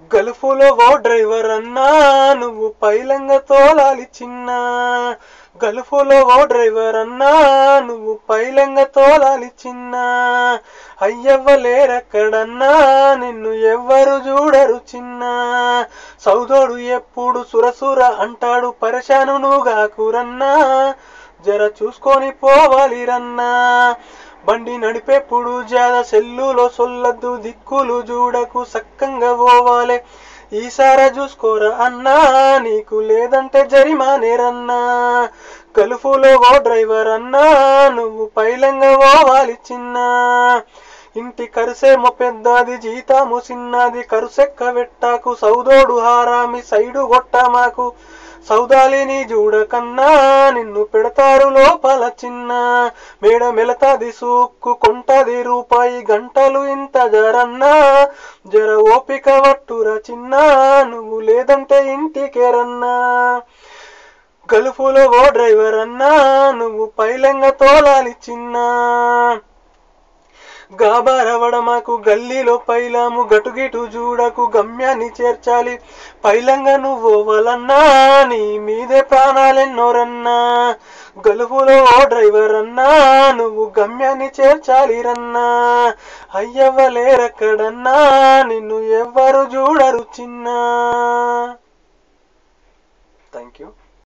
గల్ఫులో ఓ driver అన్నా నువ్వు పైలంగా తోలాలి చిన్న. గల్ఫులో ఓ డ్రైవర్ అన్నా నువ్వు పైలంగా తోలాలి చిన్న. అయ్యవ్వలేరక్కడన్నా నిన్ను ఎవ్వరు చూడరు చిన్న. సౌదోడు ఎప్పుడు సురసుర అంటాడు పరిశాను నువ్వుగాకురన్నా. జర చూసుకొని పోవాలి రన్నా. బండి నడిపేప్పుడు జాద సెల్లులో సొల్లద్దు దిక్కులు చూడకు సక్కంగా పోవాలే. ఈసారి చూసుకోరా అన్నా నీకు లేదంటే జరిమానేరన్నా. గల్ఫులో ఓ డ్రైవర్ అన్నా నువ్వు పైలంగా పోవాలి చిన్న. ఇంటి కరుసేమో పెద్దది జీతాము చిన్నది కరుసెక్క వెట్టాకు సౌదోడు హారామి సైడు గొట్ట మాకు. సౌదాలిని చూడకన్నా నిన్ను పెడతారు లోపల చిన్న. మేడ మెలతాది సూక్కు కొంటది రూపాయి గంటలు ఇంత జరన్నా. జర ఓపిక వట్టురా చిన్న నువ్వు లేదంటే ఇంటికేరన్నా. గల్ఫులో ఓ డ్రైవర్ అన్నా నువ్వు పైలంగా తోలాలి చిన్న. గాబారవడమాకు గల్లీలో పైలాము గటుగిటు చూడకు గమ్యాన్ని చేర్చాలి. పైలంగా నువ్వు వలన్నా నీ మీదే ప్రాణాలెన్నోరన్నా. గల్ఫులో ఓ డ్రైవర్ అన్నా నువ్వు గమ్యాన్ని చేర్చాలి రన్నా. అయ్యవ్వలేరక్కడన్నా నిన్ను ఎవ్వరు చూడరు చిన్న. Thank you.